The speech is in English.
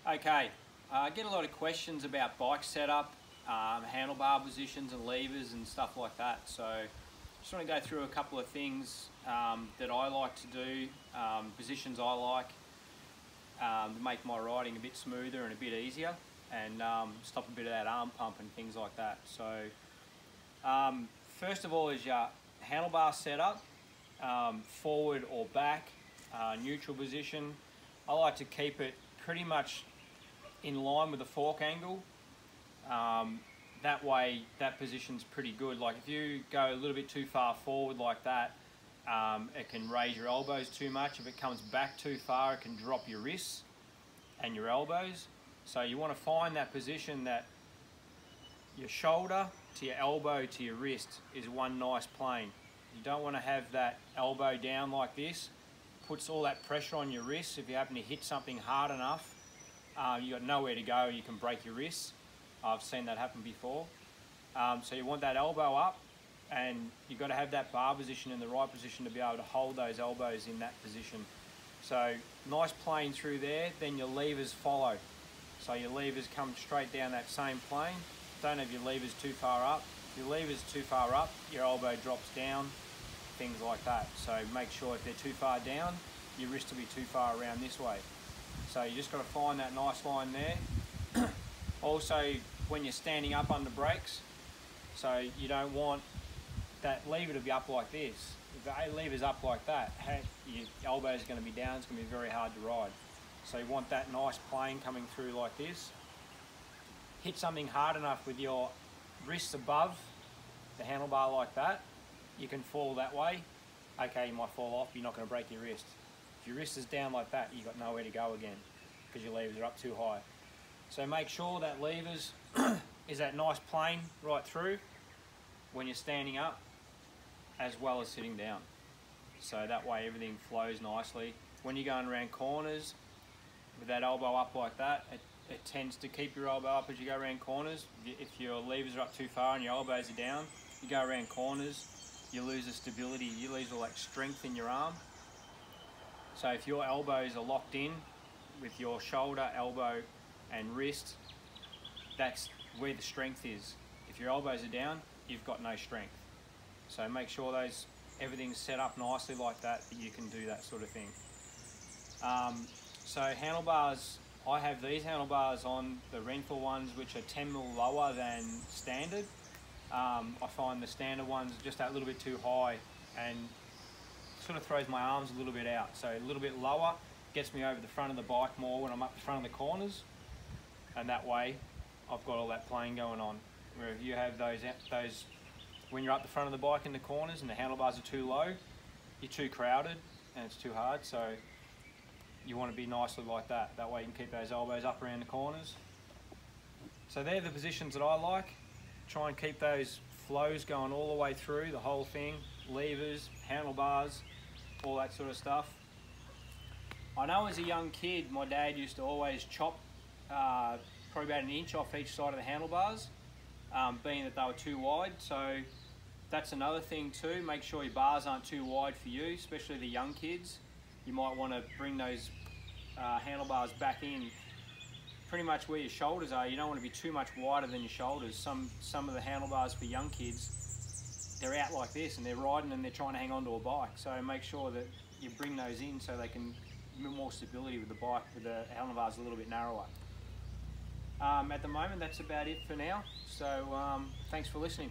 Okay, I get a lot of questions about bike setup, handlebar positions and levers and stuff like that. So just want to go through a couple of things that I like to do, positions I like to make my riding a bit smoother and a bit easier, and stop a bit of that arm pump and things like that. So first of all is your handlebar setup, forward or back, neutral position. I like to keep it pretty much in line with the fork angle. That way that position's pretty good. Like if you go a little bit too far forward like that, it can raise your elbows too much. If it comes back too far, it can drop your wrists and your elbows. So you want to find that position that your shoulder to your elbow to your wrist is one nice plane. You don't want to have that elbow down like this. Puts all that pressure on your wrists. If you happen to hit something hard enough, you got nowhere to go, you can break your wrists. I've seen that happen before. So you want that elbow up, and you've got to have that bar position in the right position to be able to hold those elbows in that position. So nice plane through there, then your levers follow. So your levers come straight down that same plane. Don't have your levers too far up. If your levers too far up, your elbow drops down, things like that. So make sure if they're too far down, your wrist will be too far around this way. So you just got to find that nice line there. Also, when you're standing up under brakes, so you don't want that lever to be up like this. If the lever's up like that, your elbow's going to be down, it's going to be very hard to ride. So you want that nice plane coming through like this. Hit something hard enough with your wrists above the handlebar like that, you can fall that way. Okay, you might fall off, you're not going to break your wrist. If your wrist is down like that, you've got nowhere to go again because your levers are up too high. So make sure that levers is that nice plane right through when you're standing up as well as sitting down. So that way everything flows nicely. When you're going around corners with that elbow up like that, it tends to keep your elbow up as you go around corners. If your levers are up too far and your elbows are down, you go around corners, you lose the stability, you lose all that strength in your arm. So if your elbows are locked in with your shoulder, elbow and wrist, that's where the strength is. If your elbows are down, you've got no strength. So make sure everything's set up nicely like that you can do that sort of thing. So handlebars, I have these handlebars on, the Renthal ones, which are 10mm lower than standard. I find the standard ones just that little bit too high and sort of throws my arms a little bit out. So a little bit lower gets me over the front of the bike more when I'm up the front of the corners, and that way I've got all that plane going on. Where if you have those when you're up the front of the bike in the corners and the handlebars are too low, you're too crowded and it's too hard. So you want to be nicely like that. That way you can keep those elbows up around the corners. So they're the positions that I like. Try and keep those flows going all the way through the whole thing. Levers, handlebars, all that sort of stuff. I know as a young kid, my dad used to always chop probably about an inch off each side of the handlebars, being that they were too wide. So that's another thing too. Make sure your bars aren't too wide for you, especially the young kids. You might want to bring those handlebars back in pretty much where your shoulders are. You don't want to be too much wider than your shoulders. Some of the handlebars for young kids, they're out like this and they're riding and they're trying to hang on to a bike. So make sure that you bring those in so they can more stability with the bike, with the handlebars a little bit narrower. At the moment, that's about it for now. So thanks for listening.